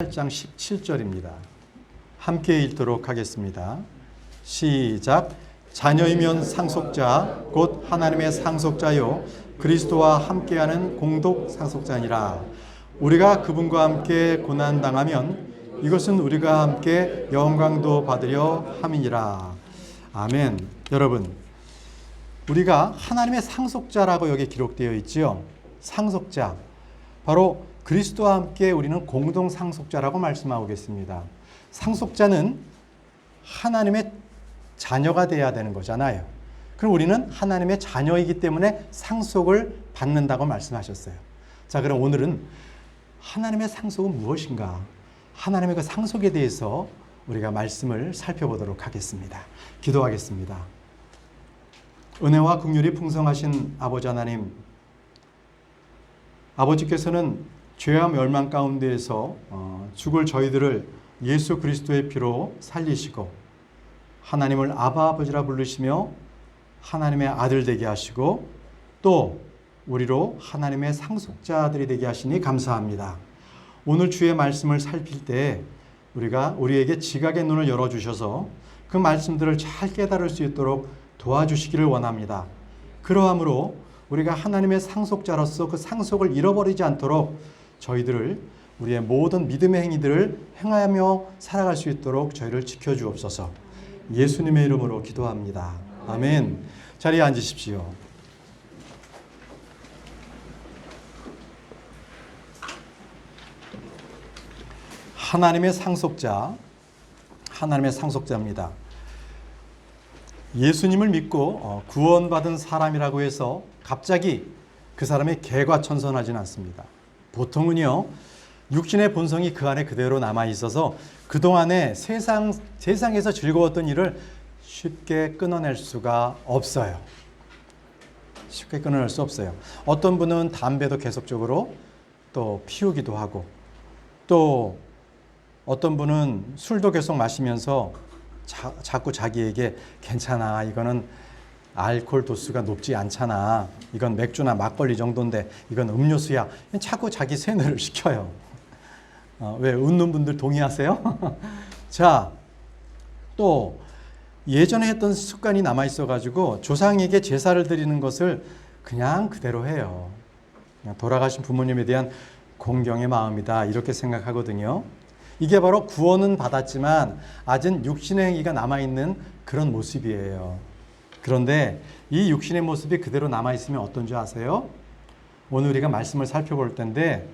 8장 17절입니다. 함께 읽도록 하겠습니다. 시작. 자녀이면 상속자 곧 하나님의 상속자요 그리스도와 함께하는 공동 상속자니라. 우리가 그분과 함께 고난 당하면 이것은 우리가 함께 영광도 받으려 함이니라. 아멘. 여러분, 우리가 하나님의 상속자라고 여기 기록되어 있지요. 상속자, 바로 그리스도와 함께 우리는 공동 상속자라고 말씀하고 계십니다. 상속자는 하나님의 자녀가 되어야 되는 거잖아요. 그럼 우리는 하나님의 자녀이기 때문에 상속을 받는다고 말씀하셨어요. 자, 그럼 오늘은 하나님의 상속은 무엇인가? 하나님의 그 상속에 대해서 우리가 말씀을 살펴보도록 하겠습니다. 기도하겠습니다. 은혜와 긍휼이 풍성하신 아버지 하나님, 아버지께서는 죄와 멸망 가운데에서 죽을 저희들을 예수 그리스도의 피로 살리시고 하나님을 아바 아버지라 부르시며 하나님의 아들 되게 하시고 또 우리로 하나님의 상속자들이 되게 하시니 감사합니다. 오늘 주의 말씀을 살필 때 우리에게 지각의 눈을 열어주셔서 그 말씀들을 잘 깨달을 수 있도록 도와주시기를 원합니다. 그러함으로 우리가 하나님의 상속자로서 그 상속을 잃어버리지 않도록 저희들을 우리의 모든 믿음의 행위들을 행하며 살아갈 수 있도록 저희를 지켜주옵소서. 예수님의 이름으로 기도합니다. 아멘. 자리에 앉으십시오. 하나님의 상속자, 하나님의 상속자입니다. 예수님을 믿고 구원받은 사람이라고 해서 갑자기 그 사람이 개과천선하지는 않습니다. 보통은요, 육신의 본성이 그 안에 그대로 남아있어서 그동안에 세상에서 즐거웠던 일을 쉽게 끊어낼 수가 없어요. 쉽게 끊어낼 수 없어요. 어떤 분은 담배도 계속적으로 또 피우기도 하고, 또 어떤 분은 술도 계속 마시면서 자꾸 자기에게 괜찮아, 이거는 알코올 도수가 높지 않잖아, 이건 맥주나 막걸리 정도인데 이건 음료수야, 자꾸 자기 세뇌를 시켜요. 왜 웃는 분들 동의하세요? 자, 또 예전에 했던 습관이 남아있어 가지고 조상에게 제사를 드리는 것을 그냥 그대로 해요. 그냥 돌아가신 부모님에 대한 공경의 마음이다, 이렇게 생각하거든요. 이게 바로 구원은 받았지만 아직 육신의 행위가 남아있는 그런 모습이에요. 그런데 이 육신의 모습이 그대로 남아있으면 어떤 줄 아세요? 오늘 우리가 말씀을 살펴볼 텐데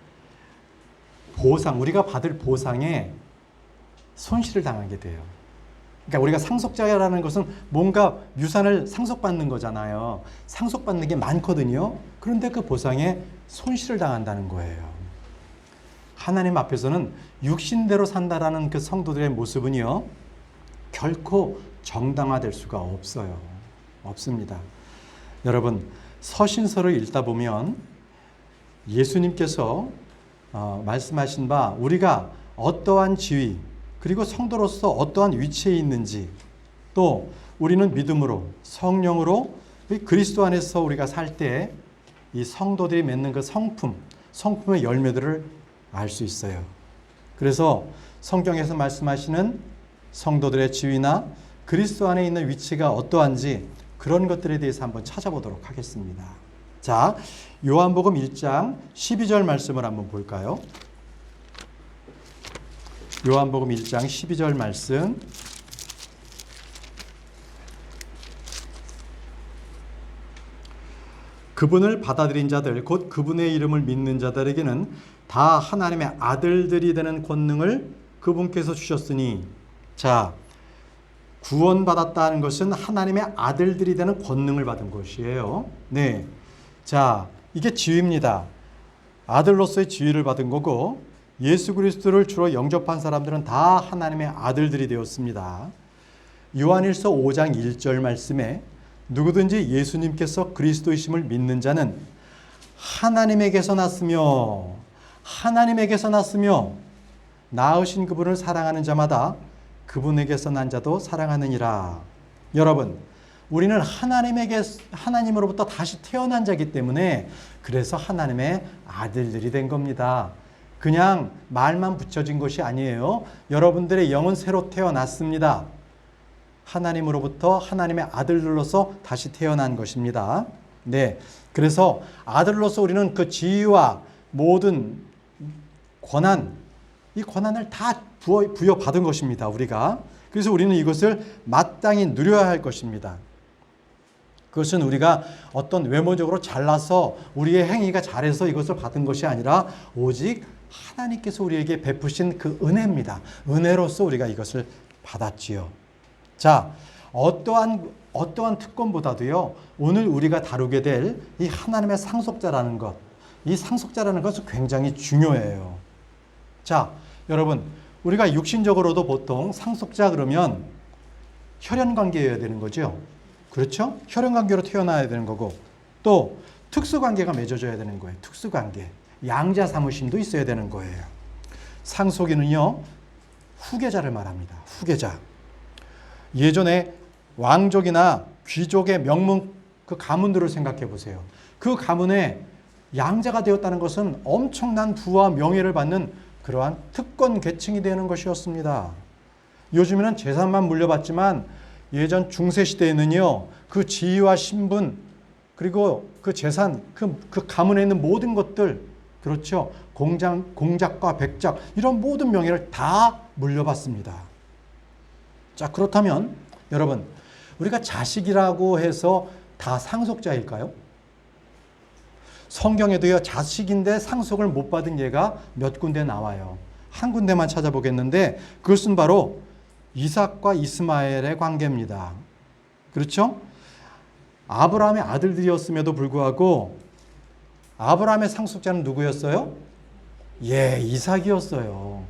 우리가 받을 보상에 손실을 당하게 돼요. 그러니까 우리가 상속자라는 것은 뭔가 유산을 상속받는 거잖아요. 상속받는 게 많거든요. 그런데 그 보상에 손실을 당한다는 거예요. 하나님 앞에서는 육신대로 산다라는 그 성도들의 모습은요, 결코 정당화될 수가 없어요. 없습니다. 여러분, 서신서를 읽다 보면 예수님께서 말씀하신 바 우리가 어떠한 지위 그리고 성도로서 어떠한 위치에 있는지, 또 우리는 믿음으로 성령으로 그리스도 안에서 우리가 살 때 이 성도들이 맺는 그 성품의 열매들을 알 수 있어요. 그래서 성경에서 말씀하시는 성도들의 지위나 그리스도 안에 있는 위치가 어떠한지 그런 것들에 대해서 한번 찾아보도록 하겠습니다. 자, 요한복음 1장 12절 말씀을 한번 볼까요? 요한복음 1장 12절 말씀. 그분을 받아들인 자들, 곧 그분의 이름을 믿는 자들에게는 다 하나님의 아들들이 되는 권능을 그분께서 주셨으니. 자, 구원받았다는 것은 하나님의 아들들이 되는 권능을 받은 것이에요. 네. 자, 이게 지위입니다. 아들로서의 지위를 받은 거고, 예수 그리스도를 주로 영접한 사람들은 다 하나님의 아들들이 되었습니다. 요한일서 5장 1절 말씀에 누구든지 예수님께서 그리스도이심을 믿는 자는 하나님에게서 났으며 낳으신 그분을 사랑하는 자마다 그분에게서 난 자도 사랑하느니라. 여러분, 우리는 하나님으로부터 다시 태어난 자이기 때문에 그래서 하나님의 아들들이 된 겁니다. 그냥 말만 붙여진 것이 아니에요. 여러분들의 영은 새로 태어났습니다. 하나님으로부터 하나님의 아들들로서 다시 태어난 것입니다. 네, 그래서 아들로서 우리는 그 지위와 모든 권한, 이 권한을 다 부여받은 것입니다. 우리가. 그래서 우리는 이것을 마땅히 누려야 할 것입니다. 그것은 우리가 어떤 외모적으로 잘나서 우리의 행위가 잘해서 이것을 받은 것이 아니라 오직 하나님께서 우리에게 베푸신 그 은혜입니다. 은혜로서 우리가 이것을 받았지요. 자, 어떠한 특권보다도요, 오늘 우리가 다루게 될 이 하나님의 상속자라는 것, 이 상속자라는 것은 굉장히 중요해요. 자, 여러분, 우리가 육신적으로도 보통 상속자 그러면 혈연관계여야 되는 거죠. 그렇죠? 혈연관계로 태어나야 되는 거고, 또 특수관계가 맺어져야 되는 거예요. 특수관계. 양자 사무심도 있어야 되는 거예요. 상속인은요, 후계자를 말합니다. 후계자. 예전에 왕족이나 귀족의 명문 그 가문들을 생각해 보세요. 그 가문에 양자가 되었다는 것은 엄청난 부와 명예를 받는 그러한 특권 계층이 되는 것이었습니다. 요즘에는 재산만 물려받지만 예전 중세시대에는요, 그 지위와 신분, 그리고 그 재산, 그 가문에 있는 모든 것들, 그렇죠. 공작과 백작, 이런 모든 명예를 다 물려받습니다. 자, 그렇다면 여러분, 우리가 자식이라고 해서 다 상속자일까요? 성경에도요, 자식인데 상속을 못 받은 예가 몇 군데 나와요. 한 군데만 찾아보겠는데 그것은 바로 이삭과 이스마엘의 관계입니다. 그렇죠? 아브라함의 아들들이었음에도 불구하고 아브라함의 상속자는 누구였어요? 예, 이삭이었어요.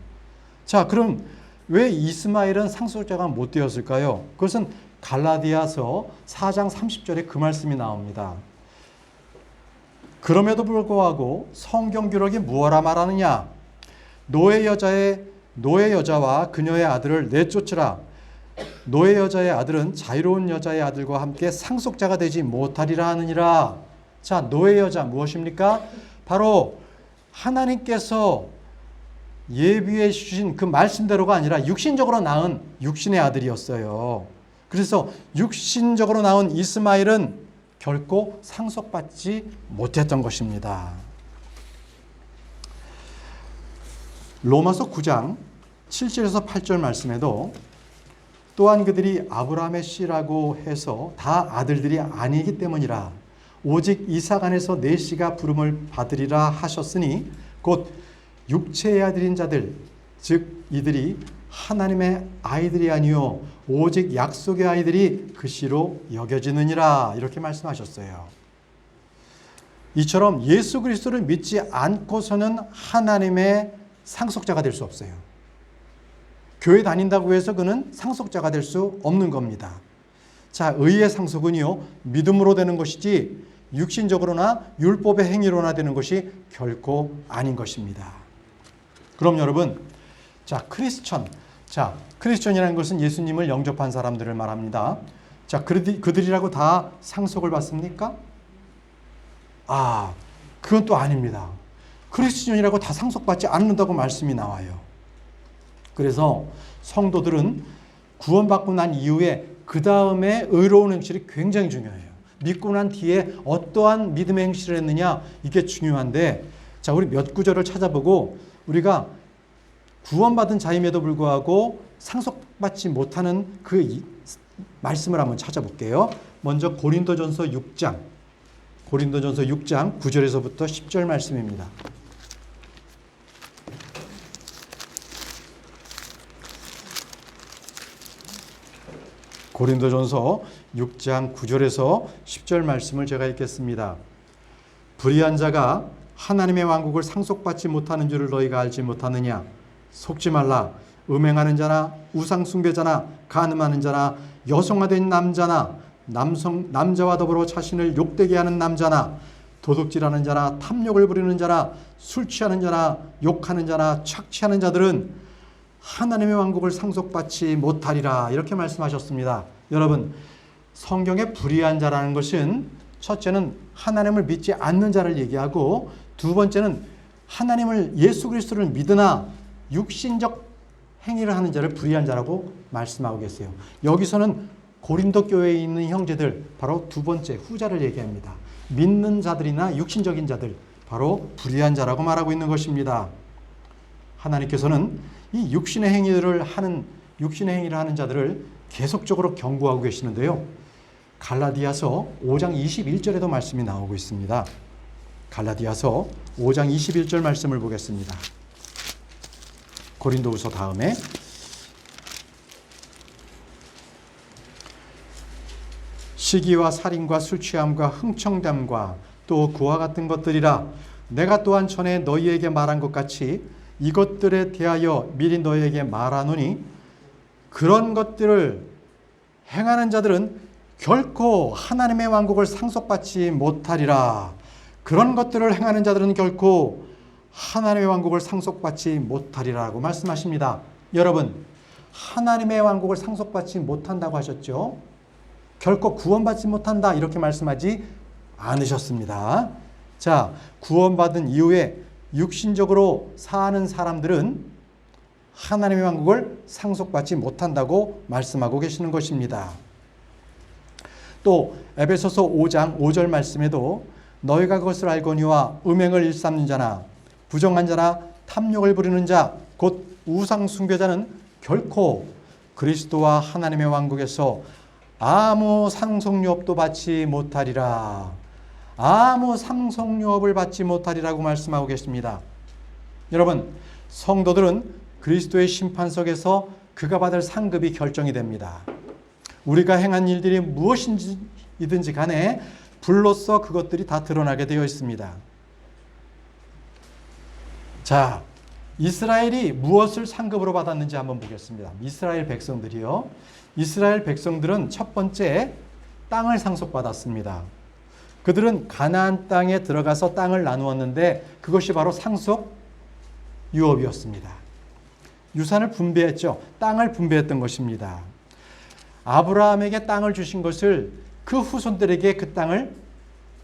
자, 그럼 왜 이스마엘은 상속자가 못 되었을까요? 그것은 갈라디아서 4장 30절에 그 말씀이 나옵니다. 그럼에도 불구하고 성경 기록이 무엇라 말하느냐? 노예 여자와 그녀의 아들을 내쫓으라. 노예 여자의 아들은 자유로운 여자의 아들과 함께 상속자가 되지 못하리라 하느니라. 자, 노예 여자 무엇입니까? 바로 하나님께서 예비해 주신 그 말씀대로가 아니라 육신적으로 낳은 육신의 아들이었어요. 그래서 육신적으로 낳은 이스마엘은 결코 상속받지 못했던 것입니다. 로마서 9장 7절에서 8절 말씀에도 또한 그들이 아브라함의 씨라고 해서 다 아들들이 아니기 때문이라 오직 이삭 안에서 내 씨가 부름을 받으리라 하셨으니 곧 육체의 아들인 자들 즉 이들이 하나님의 아이들이 아니요 오직 약속의 아이들이 그 씨로 여겨지느니라 이렇게 말씀하셨어요. 이처럼 예수 그리스도를 믿지 않고서는 하나님의 상속자가 될 수 없어요. 교회 다닌다고 해서 그는 상속자가 될 수 없는 겁니다. 자, 의의 상속은요 믿음으로 되는 것이지 육신적으로나 율법의 행위로나 되는 것이 결코 아닌 것입니다. 그럼 여러분, 자, 크리스천이라는 것은 예수님을 영접한 사람들을 말합니다. 자, 그들이라고 다 상속을 받습니까? 그건 또 아닙니다. 크리스천이라고 다 상속받지 않는다고 말씀이 나와요. 그래서 성도들은 구원받고 난 이후에 그 다음에 의로운 행실이 굉장히 중요해요. 믿고 난 뒤에 어떠한 믿음의 행실을 했느냐 이게 중요한데, 자, 우리 몇 구절을 찾아보고 우리가 구원받은 자임에도 불구하고 상속받지 못하는 그 말씀을 한번 찾아볼게요. 먼저 고린도전서 6장 9절에서부터 10절 말씀입니다. 고린도전서 6장 9절에서 10절 말씀을 제가 읽겠습니다. 불의한 자가 하나님의 왕국을 상속받지 못하는 줄을 너희가 알지 못하느냐? 속지 말라. 음행하는 자나 우상 숭배자나 간음하는 자나 여성화된 남자나 남자와 더불어 자신을 욕되게 하는 남자나 도둑질하는 자나 탐욕을 부리는 자나 술 취하는 자나 욕하는 자나 착취하는 자들은 하나님의 왕국을 상속받지 못하리라 이렇게 말씀하셨습니다. 여러분, 성경에 불의한 자라는 것은 첫째는 하나님을 믿지 않는 자를 얘기하고 두 번째는 하나님을 예수 그리스도를 믿으나 육신적 행위를 하는 자를 불의한 자라고 말씀하고 계세요. 여기서는 고린도 교회에 있는 형제들, 바로 두 번째 후자를 얘기합니다. 믿는 자들이나 육신적인 자들, 바로 불의한 자라고 말하고 있는 것입니다. 하나님께서는 이 육신의 행위를 하는 자들을 계속적으로 경고하고 계시는데요. 갈라디아서 5장 21절에도 말씀이 나오고 있습니다. 갈라디아서 5장 21절 말씀을 보겠습니다. 고린도후서 다음에 시기와 살인과 술취함과 흥청담과 또 그와 같은 것들이라 내가 또한 전에 너희에게 말한 것 같이 이것들에 대하여 미리 너희에게 말하노니 그런 것들을 행하는 자들은 결코 하나님의 왕국을 상속받지 못하리라. 그런 것들을 행하는 자들은 결코 하나님의 왕국을 상속받지 못하리라고 말씀하십니다. 여러분, 하나님의 왕국을 상속받지 못한다고 하셨죠? 결코 구원받지 못한다 이렇게 말씀하지 않으셨습니다. 자, 구원받은 이후에 육신적으로 사는 사람들은 하나님의 왕국을 상속받지 못한다고 말씀하고 계시는 것입니다. 또 에베소서 5장 5절 말씀에도 너희가 그것을 알거니와 음행을 일삼는 자나 부정한 자나 탐욕을 부리는 자 곧 우상 숭배자는 결코 그리스도와 하나님의 왕국에서 아무 상속유업도 받지 못하리라. 아무 상속유업을 받지 못하리라고 말씀하고 계십니다. 여러분, 성도들은 그리스도의 심판석에서 그가 받을 상급이 결정이 됩니다. 우리가 행한 일들이 무엇이든지 간에 불로써 그것들이 다 드러나게 되어 있습니다. 자, 이스라엘이 무엇을 상급으로 받았는지 한번 보겠습니다. 이스라엘 백성들이요. 이스라엘 백성들은 첫 번째 땅을 상속받았습니다. 그들은 가나안 땅에 들어가서 땅을 나누었는데 그것이 바로 상속 유업이었습니다. 유산을 분배했죠. 땅을 분배했던 것입니다. 아브라함에게 땅을 주신 것을 그 후손들에게 그 땅을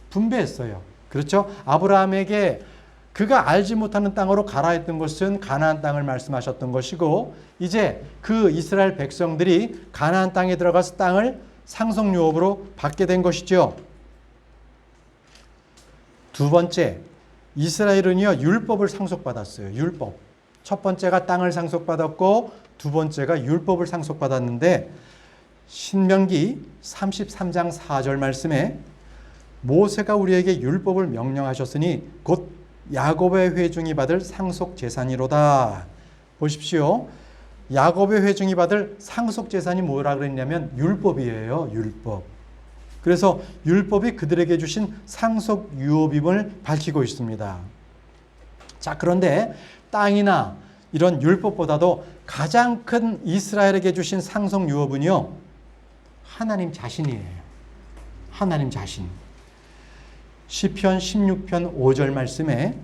분배했어요. 그렇죠? 아브라함에게 그가 알지 못하는 땅으로 가라 했던 것은 가나안 땅을 말씀하셨던 것이고 이제 그 이스라엘 백성들이 가나안 땅에 들어가서 땅을 상속유업으로 받게 된 것이죠. 두 번째, 이스라엘은요 율법을 상속받았어요. 율법. 첫 번째가 땅을 상속받았고 두 번째가 율법을 상속받았는데 신명기 33장 4절 말씀에 모세가 우리에게 율법을 명령하셨으니 곧 야곱의 회중이 받을 상속 재산이로다. 보십시오. 야곱의 회중이 받을 상속 재산이 뭐라 그랬냐면 율법이에요. 율법. 그래서 율법이 그들에게 주신 상속 유업임을 밝히고 있습니다. 자, 그런데 땅이나 이런 율법보다도 가장 큰 이스라엘에게 주신 상속 유업은요, 하나님 자신이에요. 하나님 자신. 시편 16편 5절 말씀에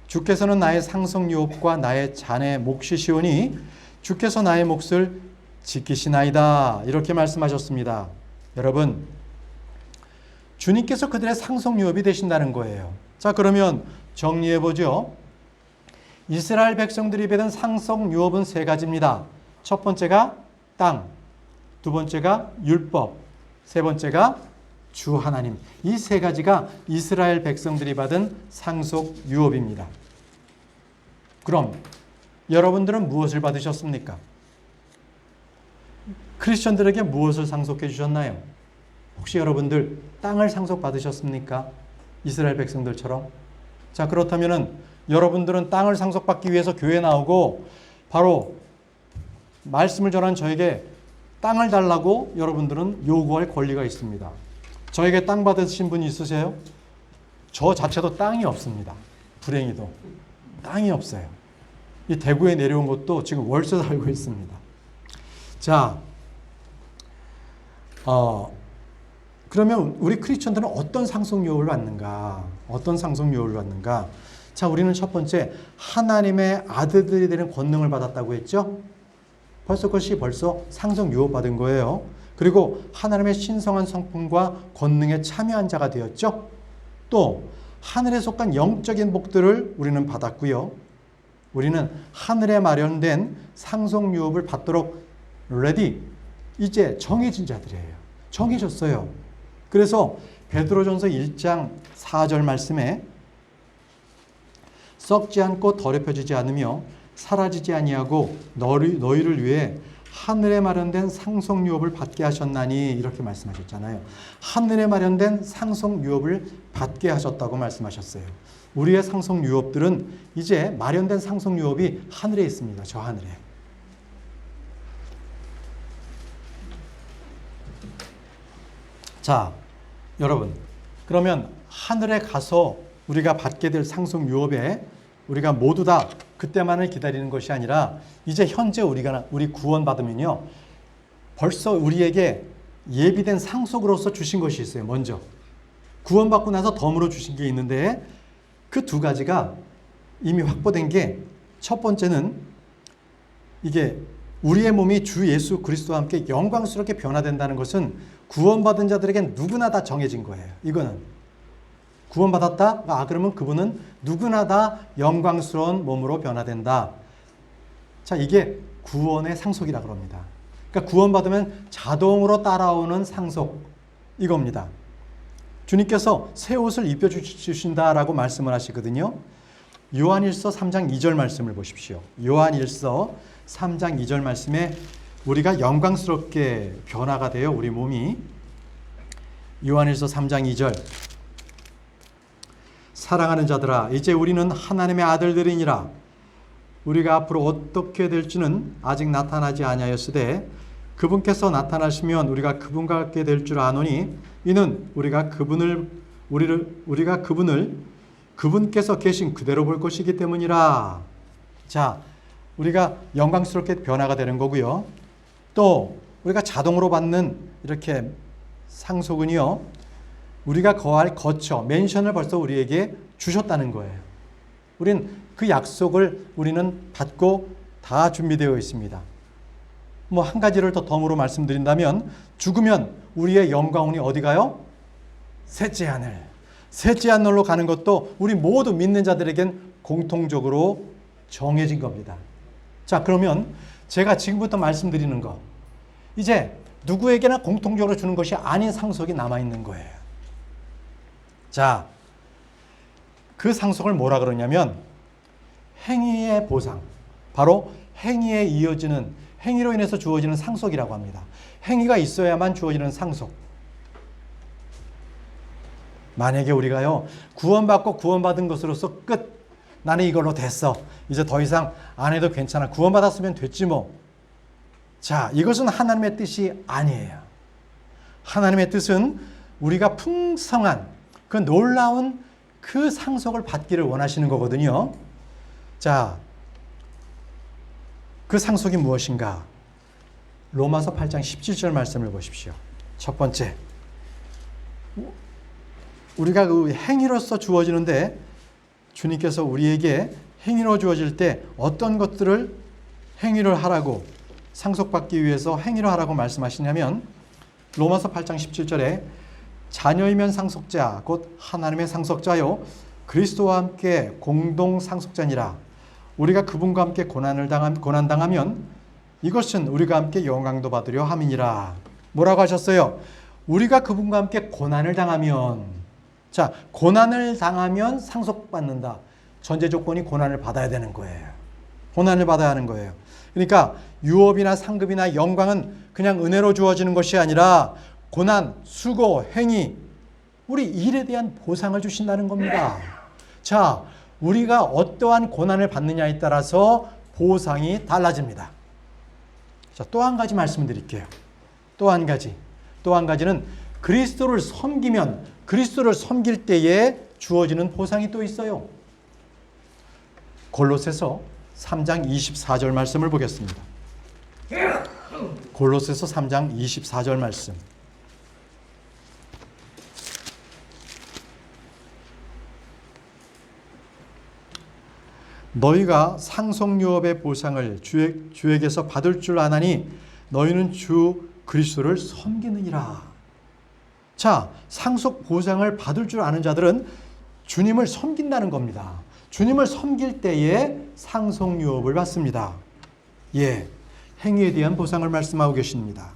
주께서는 나의 상속 유업과 나의 잔의 몫이시오니 주께서 나의 몫을 지키시나이다. 이렇게 말씀하셨습니다. 여러분, 주님께서 그들의 상속 유업이 되신다는 거예요. 자, 그러면 정리해 보죠. 이스라엘 백성들이 받은 상속 유업은 세 가지입니다. 첫 번째가 땅, 두 번째가 율법, 세 번째가 주 하나님. 이 세 가지가 이스라엘 백성들이 받은 상속 유업입니다. 그럼 여러분들은 무엇을 받으셨습니까? 크리스천들에게 무엇을 상속해 주셨나요? 혹시 여러분들 땅을 상속받으셨습니까? 이스라엘 백성들처럼? 자, 그렇다면은 여러분들은 땅을 상속받기 위해서 교회에 나오고 바로 말씀을 전한 저에게 땅을 달라고 여러분들은 요구할 권리가 있습니다. 저에게 땅 받으신 분 있으세요? 저 자체도 땅이 없습니다. 불행히도. 땅이 없어요. 이 대구에 내려온 것도 지금 월세 살고 있습니다. 자, 그러면 우리 크리스천들은 어떤 상속유업을 받는가? 어떤 상속유업을 받는가? 자, 우리는 첫 번째 하나님의 아들들이 되는 권능을 받았다고 했죠? 그것이 벌써 상속유업 받은 거예요. 그리고 하나님의 신성한 성품과 권능에 참여한 자가 되었죠. 또 하늘에 속한 영적인 복들을 우리는 받았고요. 우리는 하늘에 마련된 상속 유업을 받도록 레디, 이제 정해진 자들이에요. 정해졌어요. 그래서 베드로전서 1장 4절 말씀에 썩지 않고 더럽혀지지 않으며 사라지지 아니하고 너희를 위해 하늘에 마련된 상속 유업을 받게 하셨나니, 이렇게 말씀하셨잖아요. 하늘에 마련된 상속 유업을 받게 하셨다고 말씀하셨어요. 우리의 상속 유업들은 이제 마련된 상속 유업이 하늘에 있습니다. 저 하늘에. 자, 여러분, 그러면 하늘에 가서 우리가 받게 될 상속 유업에 우리가 모두 다 그때만을 기다리는 것이 아니라 이제 현재 우리 구원받으면요, 벌써 우리에게 예비된 상속으로서 주신 것이 있어요. 먼저 구원받고 나서 덤으로 주신 게 있는데, 그 두 가지가 이미 확보된 게, 첫 번째는 이게 우리의 몸이 주 예수 그리스도와 함께 영광스럽게 변화된다는 것은 구원받은 자들에게 누구나 다 정해진 거예요. 이거는 구원받았다? 그러면 그분은 누구나 다 영광스러운 몸으로 변화된다. 자, 이게 구원의 상속이라고 합니다. 그러니까 구원받으면 자동으로 따라오는 상속, 이겁니다. 주님께서 새 옷을 입혀주신다라고 말씀을 하시거든요. 요한일서 3장 2절 말씀을 보십시오. 요한일서 3장 2절 말씀에 우리가 영광스럽게 변화가 돼요. 우리 몸이. 요한일서 3장 2절. 사랑하는 자들아, 이제 우리는 하나님의 아들들이니라. 우리가 앞으로 어떻게 될지는 아직 나타나지 아니하였으되 그분께서 나타나시면 우리가 그분과 같게 될 줄 아노니, 이는 우리가 그분께서 계신 그대로 볼 것이기 때문이라. 자, 우리가 영광스럽게 변화가 되는 거고요. 또 우리가 자동으로 받는 이렇게 상속은요, 우리가 거할 거처, 맨션을 벌써 우리에게 주셨다는 거예요. 우린 그 약속을 우리는 받고 다 준비되어 있습니다. 뭐 한 가지를 더 덤으로 말씀드린다면, 죽으면 우리의 영광이 어디 가요? 셋째 하늘. 셋째 하늘로 가는 것도 우리 모두 믿는 자들에겐 공통적으로 정해진 겁니다. 자, 그러면 제가 지금부터 말씀드리는 거, 이제 누구에게나 공통적으로 주는 것이 아닌 상속이 남아있는 거예요. 자, 그 상속을 뭐라 그러냐면 행위의 보상, 바로 행위에 이어지는, 행위로 인해서 주어지는 상속이라고 합니다. 행위가 있어야만 주어지는 상속. 만약에 우리가요, 구원받고 구원받은 것으로서 끝, 나는 이걸로 됐어, 이제 더 이상 안 해도 괜찮아, 구원받았으면 됐지 뭐. 자, 이것은 하나님의 뜻이 아니에요. 하나님의 뜻은 우리가 풍성한 그 놀라운 그 상속을 받기를 원하시는 거거든요. 자, 그 상속이 무엇인가? 로마서 8장 17절 말씀을 보십시오. 첫 번째, 우리가 그 행위로서 주어지는데, 주님께서 우리에게 행위로 주어질 때 어떤 것들을 행위를 하라고, 상속받기 위해서 행위를 하라고 말씀하시냐면, 로마서 8장 17절에 자녀이면 상속자 곧 하나님의 상속자요 그리스도와 함께 공동 상속자니라. 우리가 그분과 함께 고난 당하면 이것은 우리가 함께 영광도 받으려 함이니라. 뭐라고 하셨어요? 우리가 그분과 함께 고난을 당하면, 자, 고난을 당하면 상속받는다. 전제 조건이 고난을 받아야 되는 거예요. 고난을 받아야 하는 거예요. 그러니까 유업이나 상급이나 영광은 그냥 은혜로 주어지는 것이 아니라 고난, 수고, 행위, 우리 일에 대한 보상을 주신다는 겁니다. 자, 우리가 어떠한 고난을 받느냐에 따라서 보상이 달라집니다. 자, 또 한 가지 말씀드릴게요. 또 한 가지는 그리스도를 섬기면, 그리스도를 섬길 때에 주어지는 보상이 또 있어요. 골로새서 3장 24절 말씀을 보겠습니다. 골로새서 3장 24절 말씀. 너희가 상속유업의 보상을 주에게서 받을 줄 아나니 너희는 주 그리스도를 섬기느니라. 자, 상속 보상을 받을 줄 아는 자들은 주님을 섬긴다는 겁니다. 주님을 섬길 때에 상속유업을 받습니다. 예, 행위에 대한 보상을 말씀하고 계십니다.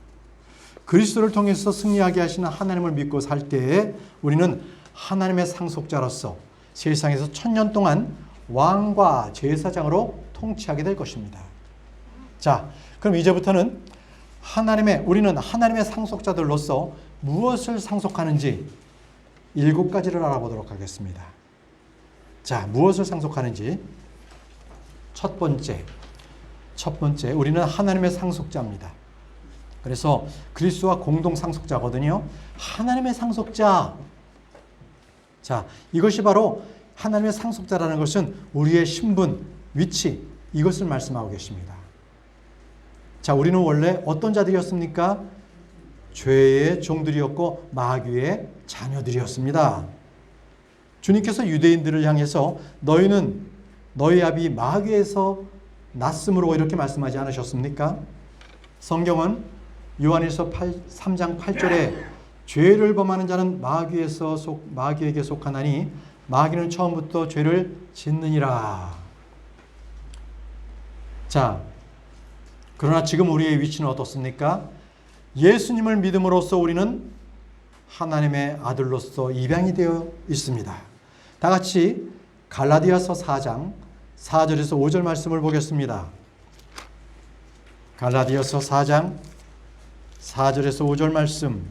그리스도를 통해서 승리하게 하시는 하나님을 믿고 살 때에 우리는 하나님의 상속자로서 세상에서 1000년 동안 왕과 제사장으로 통치하게 될 것입니다. 자, 그럼 이제부터는 우리는 하나님의 상속자들로서 무엇을 상속하는지 7가지를 알아보도록 하겠습니다. 자, 무엇을 상속하는지 첫 번째, 우리는 하나님의 상속자입니다. 그래서 그리스도와 공동 상속자거든요. 하나님의 상속자. 자, 이것이 바로 하나님의 상속자라는 것은 우리의 신분, 위치, 이것을 말씀하고 계십니다. 자, 우리는 원래 어떤 자들이었습니까? 죄의 종들이었고 마귀의 자녀들이었습니다. 주님께서 유대인들을 향해서 너희는 너희 아비 마귀에서 났으므로 이렇게 말씀하지 않으셨습니까? 성경은 요한일서 3장 8절에 죄를 범하는 자는 마귀에게 속하나니 마귀는 처음부터 죄를 짓느니라. 자, 그러나 지금 우리의 위치는 어떻습니까? 예수님을 믿음으로써 우리는 하나님의 아들로서 입양이 되어 있습니다. 다 같이 갈라디아서 4장 4절에서 5절 말씀을 보겠습니다. 갈라디아서 4장 4절에서 5절 말씀.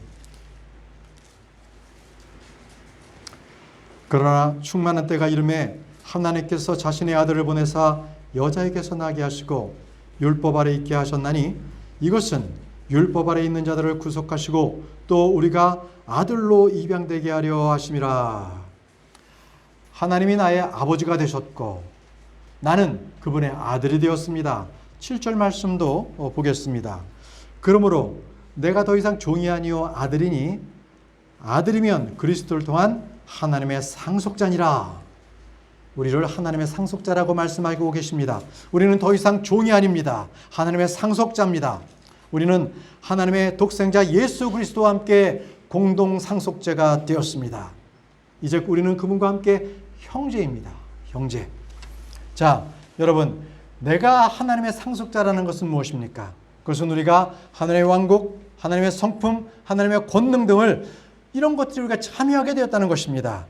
그러나 충만한 때가 이르매 하나님께서 자신의 아들을 보내사 여자에게서 나게 하시고 율법 아래 있게 하셨나니 이것은 율법 아래 있는 자들을 구속하시고 또 우리가 아들로 입양되게 하려 하심이라. 하나님이 나의 아버지가 되셨고 나는 그분의 아들이 되었습니다. 7절 말씀도 보겠습니다. 그러므로 내가 더 이상 종이 아니요 아들이니 아들이면 그리스도를 통한 하나님의 상속자니라. 우리를 하나님의 상속자라고 말씀하고 계십니다. 우리는 더 이상 종이 아닙니다. 하나님의 상속자입니다. 우리는 하나님의 독생자 예수 그리스도와 함께 공동 상속자가 되었습니다. 이제 우리는 그분과 함께 형제입니다. 형제. 자, 여러분, 내가 하나님의 상속자라는 것은 무엇입니까? 그것은 우리가 하나님의 왕국, 하나님의 성품, 하나님의 권능 등을 이런 것들을 우리가 참여하게 되었다는 것입니다.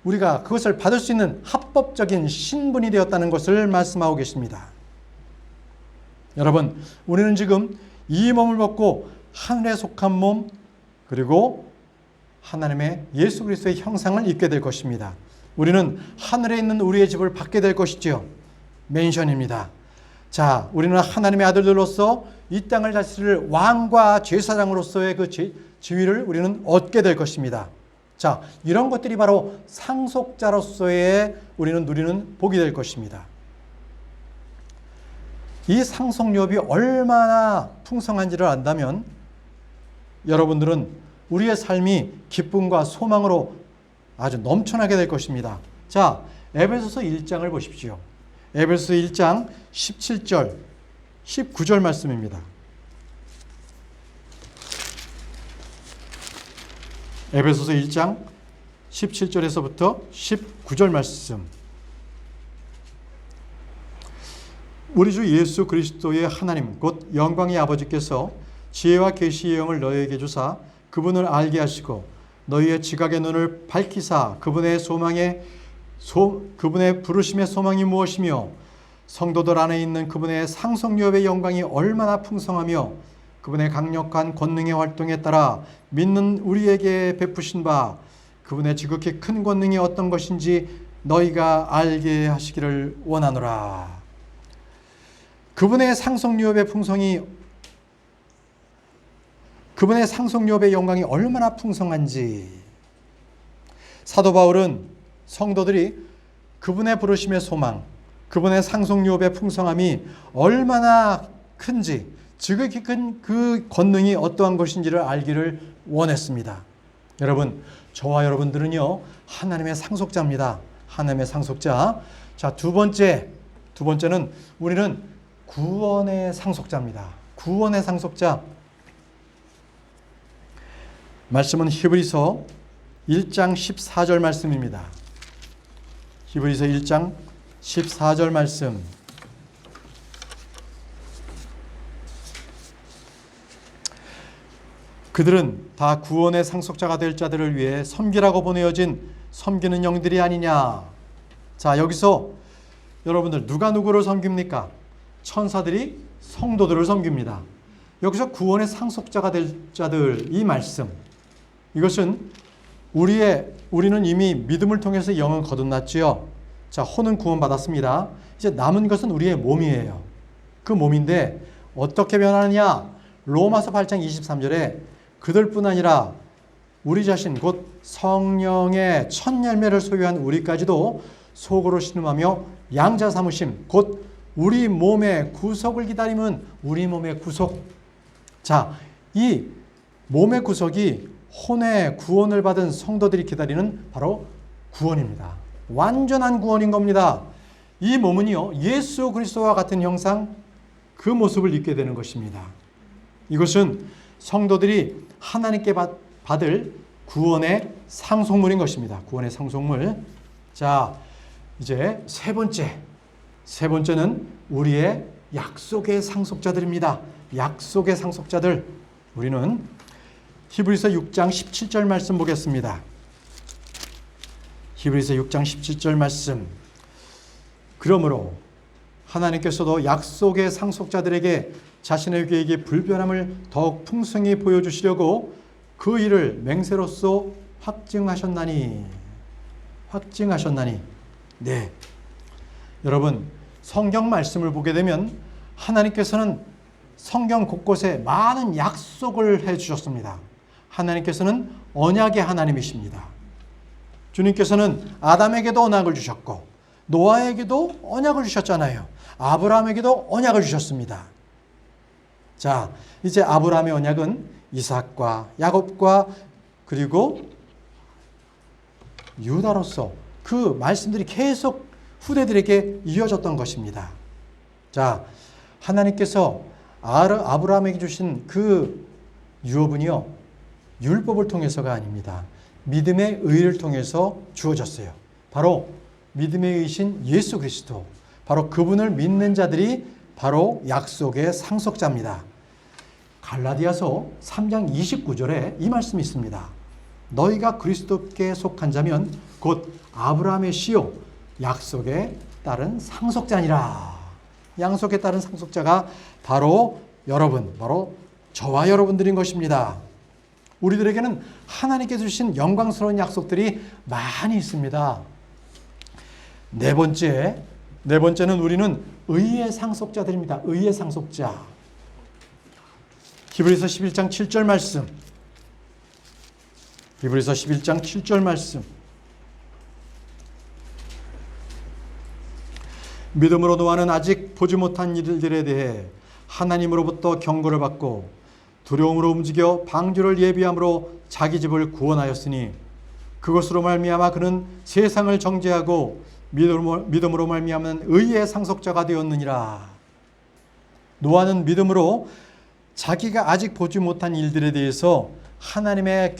우리가 그것을 받을 수 있는 합법적인 신분이 되었다는 것을 말씀하고 계십니다. 여러분, 우리는 지금 이 몸을 벗고 하늘에 속한 몸 그리고 하나님의 예수 그리스도의 형상을 입게 될 것입니다. 우리는 하늘에 있는 우리의 집을 받게 될 것이죠. 맨션입니다. 자, 우리는 하나님의 아들들로서 이 땅을 다스릴 왕과 제사장으로서의 그 지위를 우리는 얻게 될 것입니다. 자, 이런 것들이 바로 상속자로서의 우리는 누리는 복이 될 것입니다. 이 상속유업이 얼마나 풍성한지를 안다면 여러분들은 우리의 삶이 기쁨과 소망으로 아주 넘쳐나게 될 것입니다. 자, 에베소서 1장을 보십시오. 에베소서 1장 17절, 19절 말씀입니다. 에베소서 1장 17절에서부터 19절 말씀. 우리 주 예수 그리스도의 하나님 곧 영광의 아버지께서 지혜와 계시의 영을 너희에게 주사 그분을 알게 하시고 너희의 지각의 눈을 밝히사 그분의 부르심의 소망이 무엇이며 성도들 안에 있는 그분의 상속유업의 영광이 얼마나 풍성하며 그분의 강력한 권능의 활동에 따라 믿는 우리에게 베푸신 바 그분의 지극히 큰 권능이 어떤 것인지 너희가 알게 하시기를 원하노라. 그분의 상속유업의 풍성이 그분의 상속유업의 영광이 얼마나 풍성한지 사도 바울은 성도들이 그분의 부르심의 소망, 그분의 상속유업의 풍성함이 얼마나 큰지 지극히 큰 그 권능이 어떠한 것인지를 알기를 원했습니다. 여러분, 저와 여러분들은요 하나님의 상속자입니다. 하나님의 상속자. 자, 두 번째는 우리는 구원의 상속자입니다. 구원의 상속자. 말씀은 히브리서 1장 14절 말씀입니다. 히브리서 1장 14절 말씀. 그들은 다 구원의 상속자가 될 자들을 위해 섬기라고 보내어진 섬기는 영들이 아니냐. 자, 여기서 여러분들 누가 누구를 섬깁니까? 천사들이 성도들을 섬깁니다. 여기서 구원의 상속자가 될 자들, 이 말씀, 이것은 우리는 이미 믿음을 통해서 영은 거듭났지요. 자, 혼은 구원받았습니다. 이제 남은 것은 우리의 몸이에요. 그 몸인데 어떻게 변하느냐? 로마서 8장 23절에 그들뿐 아니라 우리 자신 곧 성령의 첫 열매를 소유한 우리까지도 속으로 신음하며 양자 삼으심 곧 우리 몸의 구속을 기다림은 우리 몸의 구속. 자, 이 몸의 구속이 혼의 구원을 받은 성도들이 기다리는 바로 구원입니다. 완전한 구원인 겁니다. 이 몸은요, 예수 그리스도와 같은 형상, 그 모습을 입게 되는 것입니다. 이것은 성도들이 하나님께 받을 구원의 상속물인 것입니다. 구원의 상속물. 자, 이제 세 번째는 우리의 약속의 상속자들입니다. 약속의 상속자들. 우리는 히브리서 6장 17절 말씀 보겠습니다. 히브리서 6장 17절 말씀. 그러므로 하나님께서도 약속의 상속자들에게 자신의 계획의 불변함을 더욱 풍성히 보여주시려고 그 일을 맹세로써 확증하셨나니. 네. 여러분, 성경 말씀을 보게 되면 하나님께서는 성경 곳곳에 많은 약속을 해주셨습니다. 하나님께서는 언약의 하나님이십니다. 주님께서는 아담에게도 언약을 주셨고 노아에게도 언약을 주셨잖아요. 아브라함에게도 언약을 주셨습니다. 자, 이제 아브라함의 언약은 이삭과 야곱과 그리고 유다로서 그 말씀들이 계속 후대들에게 이어졌던 것입니다. 자, 하나님께서 아브라함에게 주신 그 유업은요, 율법을 통해서가 아닙니다. 믿음의 의를 통해서 주어졌어요. 바로 믿음의 의신 예수 그리스도, 바로 그분을 믿는 자들이 바로 약속의 상속자입니다. 갈라디아서 3장 29절에 이 말씀이 있습니다. 너희가 그리스도께 속한 자면 곧 아브라함의 씨요 약속에 따른 상속자니라. 약속에 따른 상속자가 바로 여러분, 바로 저와 여러분들인 것입니다. 우리들에게는 하나님께서 주신 영광스러운 약속들이 많이 있습니다. 네 번째는 우리는 의의 상속자들입니다. 의의 상속자. 히브리서 11장 7절 말씀. 히브리서 11장 7절 말씀. 믿음으로 노아는 아직 보지 못한 일들에 대해 하나님으로부터 경고를 받고 두려움으로 움직여 방주를 예비함으로 자기 집을 구원하였으니 그것으로 말미암아 그는 세상을 정죄하고 믿음으로 말미암은 의의 상속자가 되었느니라. 노아는 믿음으로 자기가 아직 보지 못한 일들에 대해서 하나님의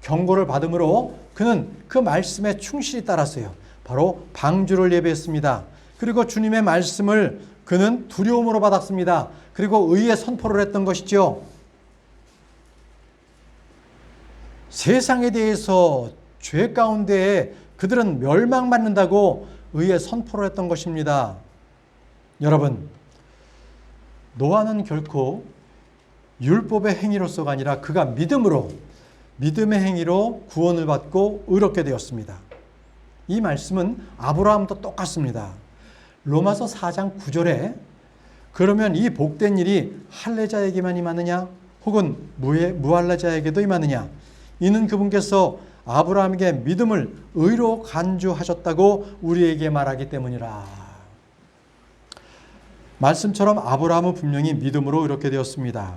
경고를 받음으로 그는 그 말씀에 충실히 따랐어요. 바로 방주를 예배했습니다. 그리고 주님의 말씀을 그는 두려움으로 받았습니다. 그리고 의의 선포를 했던 것이죠. 세상에 대해서 죄 가운데에 그들은 멸망받는다고 의의 선포를 했던 것입니다. 여러분, 노아는 결코 율법의 행위로서가 아니라 그가 믿음의 행위로 구원을 받고 의롭게 되었습니다. 이 말씀은 아브라함도 똑같습니다. 로마서 4장 9절에 그러면 이 복된 일이 할례자에게만 임하느냐 혹은 무할례자에게도 임하느냐 이는 그분께서 아브라함에게 믿음을 의로 간주하셨다고 우리에게 말하기 때문이라. 말씀처럼 아브라함은 분명히 믿음으로 이렇게 되었습니다.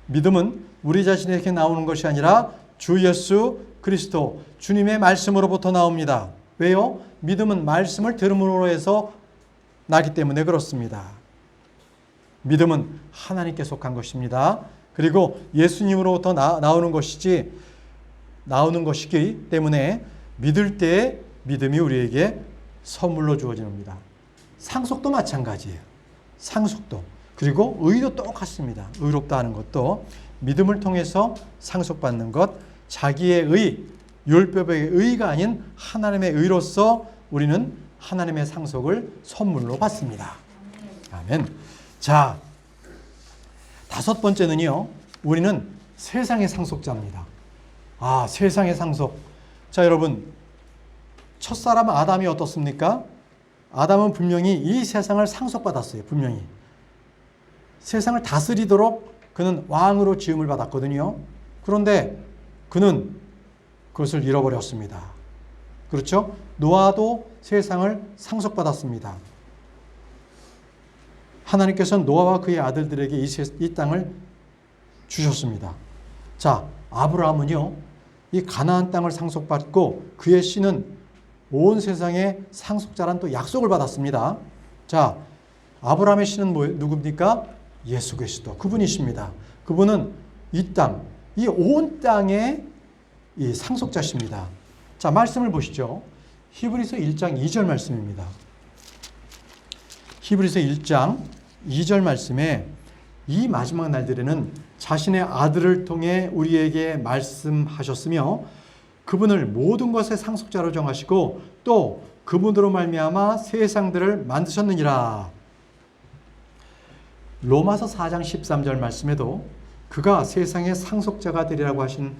믿음은 우리 자신에게 나오는 것이 아니라 주 예수 그리스도 주님의 말씀으로부터 나옵니다. 왜요? 믿음은 말씀을 들음으로 해서 나기 때문에 그렇습니다. 믿음은 하나님께 속한 것입니다. 그리고 예수님으로부터 나오는 것이기 때문에 믿을 때 믿음이 우리에게 선물로 주어지는 겁니다. 상속도 마찬가지예요. 상속도. 그리고 의도 똑같습니다. 의롭다 하는 것도 믿음을 통해서 상속받는 것, 자기의 의, 율법의 의가 아닌 하나님의 의로서 우리는 하나님의 상속을 선물로 받습니다. 아멘. 자, 다섯 번째는요, 우리는 세상의 상속자입니다. 아, 세상의 상속. 자, 여러분, 첫사람 아담이 어떻습니까? 아담은 분명히 이 세상을 상속받았어요. 분명히. 세상을 다스리도록 그는 왕으로 지음을 받았거든요. 그런데 그는 그것을 잃어버렸습니다. 그렇죠? 노아도 세상을 상속받았습니다. 하나님께서는 노아와 그의 아들들에게 이 땅을 주셨습니다. 자, 아브라함은요, 이 가나안 땅을 상속받고 그의 씨는 온 세상의 상속자란 또 약속을 받았습니다. 자, 아브라함의 씨는 누굽니까? 예수 그리스도. 그분이십니다. 그분은 이 땅, 이 온 땅의 이 상속자십니다. 자, 말씀을 보시죠. 히브리서 1장 2절 말씀입니다. 히브리서 1장 2절 말씀에 이 마지막 날들에는 자신의 아들을 통해 우리에게 말씀하셨으며 그분을 모든 것의 상속자로 정하시고 또 그분으로 말미암아 세상들을 만드셨느니라. 로마서 4장 13절 말씀에도 그가 세상의 상속자가 되리라고 하신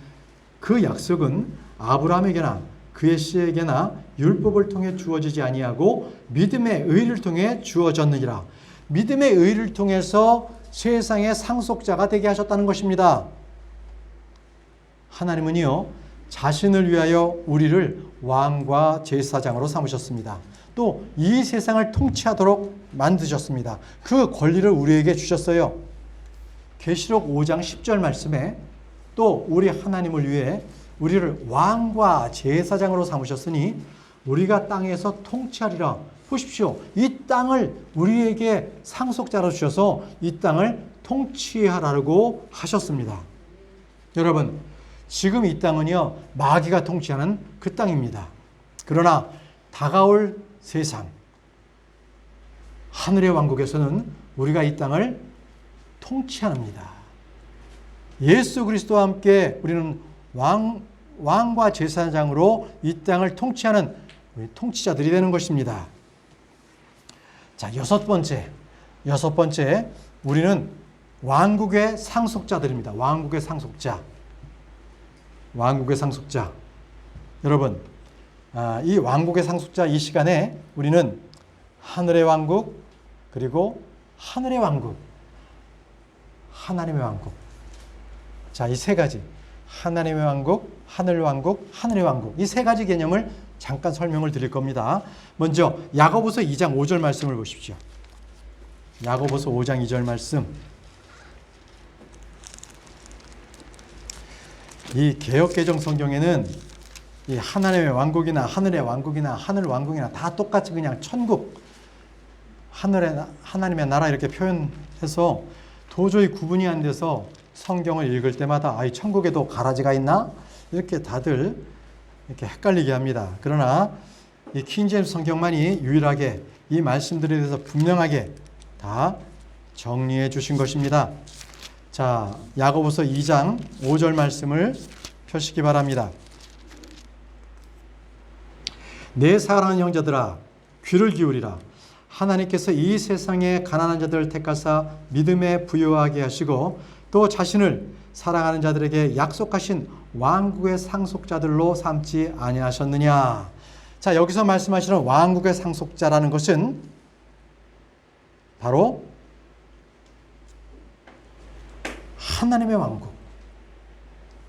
그 약속은 아브라함에게나 그의 씨에게나 율법을 통해 주어지지 아니하고 믿음의 의를 통해 주어졌느니라. 믿음의 의를 통해서 세상의 상속자가 되게 하셨다는 것입니다. 하나님은요, 자신을 위하여 우리를 왕과 제사장으로 삼으셨습니다. 또 이 세상을 통치하도록 만드셨습니다. 그 권리를 우리에게 주셨어요. 계시록 5장 10절 말씀에 또 우리 하나님을 위해 우리를 왕과 제사장으로 삼으셨으니 우리가 땅에서 통치하리라. 보십시오. 이 땅을 우리에게 상속자로 주셔서 이 땅을 통치하라고 하셨습니다. 여러분, 지금 이 땅은요, 마귀가 통치하는 그 땅입니다. 그러나 다가올 세상, 하늘의 왕국에서는 우리가 이 땅을 통치합니다. 예수 그리스도와 함께 우리는 왕과 제사장으로 이 땅을 통치하는 우리 통치자들이 되는 것입니다. 자, 여섯 번째, 우리는 왕국의 상속자들입니다. 왕국의 상속자. 여러분, 이 왕국의 상속자 이 시간에 우리는 하늘의 왕국, 그리고 하늘의 왕국, 하나님의 왕국. 자, 이 세 가지. 하나님의 왕국, 하늘 왕국, 하늘의 왕국. 이 세 가지 개념을 잠깐 설명을 드릴 겁니다. 먼저 야고보서 2장 5절 말씀을 보십시오. 야고보서 5장 2절 말씀. 이 개역개정 성경에는 이 하나님의 왕국이나 하늘의 왕국이나 하늘 왕국이나 다 똑같이 그냥 천국, 하나님의 나라 이렇게 표현해서 도저히 구분이 안 돼서 성경을 읽을 때마다 이 천국에도 가라지가 있나? 이렇게 다들 이렇게 헷갈리게 합니다. 그러나 이 킹제임스 성경만이 유일하게 이 말씀들에 대해서 분명하게 다 정리해 주신 것입니다. 자, 야고보서 2장 5절 말씀을 펴시기 바랍니다. 내 사랑하는 형제들아, 귀를 기울이라. 하나님께서 이 세상의 가난한 자들을 택하사 믿음에 부유하게 하시고 또 자신을 사랑하는 자들에게 약속하신 왕국의 상속자들로 삼지 아니하셨느냐. 자, 여기서 말씀하시는 왕국의 상속자라는 것은 바로 하나님의 왕국,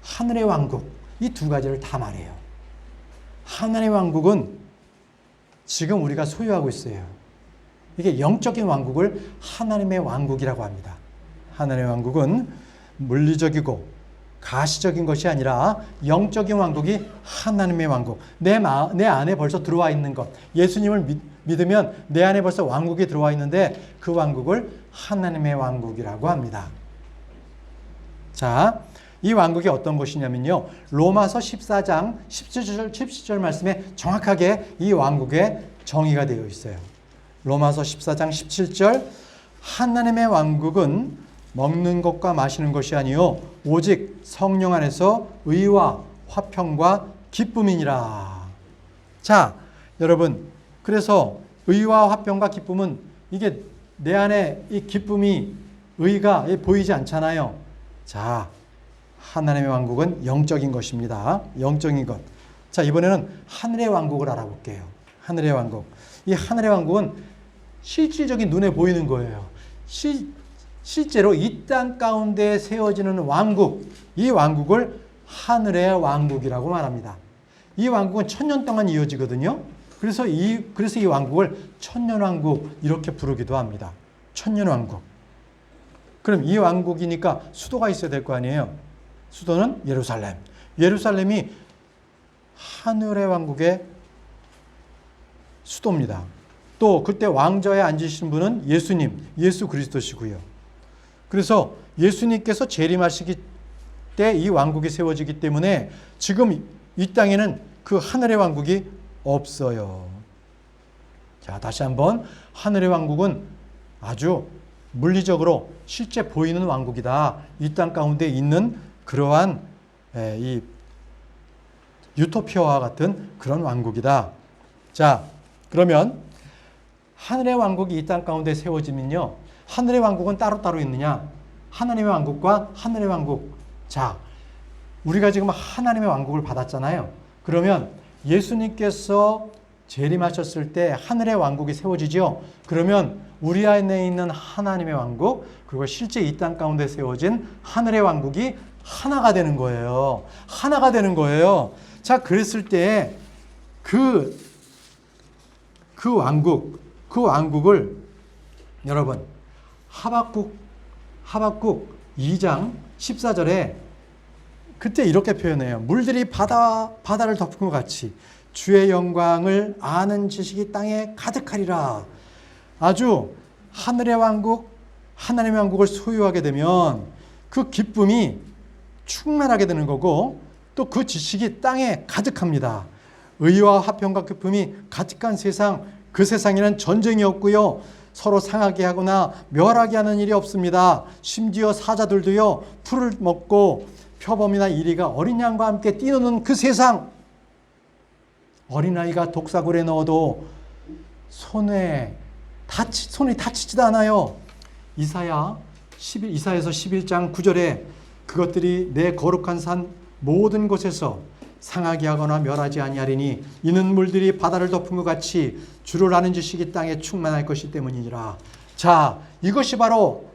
하늘의 왕국, 이 두 가지를 다 말해요. 하나님의 왕국은 지금 우리가 소유하고 있어요. 이게 영적인 왕국을 하나님의 왕국이라고 합니다. 하나님의 왕국은 물리적이고 가시적인 것이 아니라 영적인 왕국이 하나님의 왕국. 내 안에 벌써 들어와 있는 것. 예수님을 믿으면 내 안에 벌써 왕국이 들어와 있는데 그 왕국을 하나님의 왕국이라고 합니다. 자, 이 왕국이 어떤 것이냐면요. 로마서 14장 17절 말씀에 정확하게 이 왕국의 정의가 되어 있어요. 로마서 14장 17절 하나님의 왕국은 먹는 것과 마시는 것이 아니요 오직 성령 안에서 의와 화평과 기쁨이니라. 자, 여러분, 그래서 의와 화평과 기쁨은 이게 내 안에 이 기쁨이 의가 보이지 않잖아요. 자, 하나님의 왕국은 영적인 것입니다. 영적인 것. 자, 이번에는 하늘의 왕국을 알아볼게요. 하늘의 왕국. 이 하늘의 왕국은 실질적인 눈에 보이는 거예요. 실제로 이 땅 가운데 세워지는 왕국, 이 왕국을 하늘의 왕국이라고 말합니다. 이 왕국은 1000년 동안 이어지거든요. 그래서 이 왕국을 천년왕국 이렇게 부르기도 합니다. 천년왕국. 그럼 이 왕국이니까 수도가 있어야 될 거 아니에요. 수도는 예루살렘. 예루살렘이 하늘의 왕국의 수도입니다. 또 그때 왕좌에 앉으신 분은 예수님, 예수 그리스도시고요. 그래서 예수님께서 재림하시기 때 이 왕국이 세워지기 때문에 지금 이 땅에는 그 하늘의 왕국이 없어요. 자, 다시 한번 하늘의 왕국은 아주 물리적으로 실제 보이는 왕국이다. 이 땅 가운데 있는 그러한 이 유토피아와 같은 그런 왕국이다. 자, 그러면 하늘의 왕국이 이 땅 가운데 세워지면요. 하늘의 왕국은 따로따로 있느냐? 하나님의 왕국과 하늘의 왕국. 자, 우리가 지금 하나님의 왕국을 받았잖아요. 그러면 예수님께서 재림하셨을 때 하늘의 왕국이 세워지죠. 그러면 우리 안에 있는 하나님의 왕국, 그리고 실제 이 땅 가운데 세워진 하늘의 왕국이 하나가 되는 거예요. 하나가 되는 거예요. 자, 그랬을 때 그 왕국을 여러분 하박국 2장 14절에 그때 이렇게 표현해요. 물들이 바다를 덮은 것 같이 주의 영광을 아는 지식이 땅에 가득하리라. 아주 하늘의 왕국, 하나님의 왕국을 소유하게 되면 그 기쁨이 충만하게 되는 거고 또 그 지식이 땅에 가득합니다. 의와 화평과 기쁨이 가득한 세상, 그 세상에는 전쟁이 없고요. 서로 상하게 하거나 멸하게 하는 일이 없습니다. 심지어 사자들도요. 풀을 먹고 표범이나 이리가 어린 양과 함께 뛰노는 그 세상. 어린아이가 독사굴에 넣어도 손이 다치지도 않아요. 이사야서 11장 9절에 그것들이 내 거룩한 산 모든 곳에서 상하게 하거나 멸하지 아니하리니 이는 물들이 바다를 덮은 것 같이 주를 아는 지식이 땅에 충만할 것이 때문이니라. 자, 이것이 바로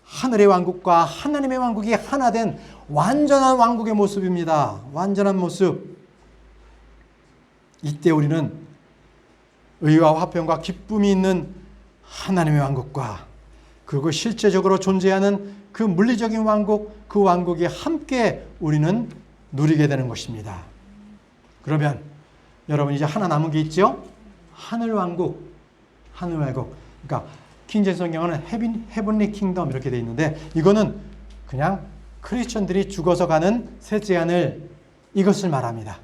하늘의 왕국과 하나님의 왕국이 하나 된 완전한 왕국의 모습입니다. 완전한 모습. 이때 우리는 의와 화평과 기쁨이 있는 하나님의 왕국과 그리고 실제적으로 존재하는 그 물리적인 왕국, 그 왕국이 함께 우리는 누리게 되는 것입니다. 그러면 여러분 이제 하나 남은 게 있죠? 하늘왕국. 그러니까 킹제임스 성경은 헤븐리 킹덤 이렇게 돼 있는데 이거는 그냥 크리스천들이 죽어서 가는 셋째 하늘 이것을 말합니다.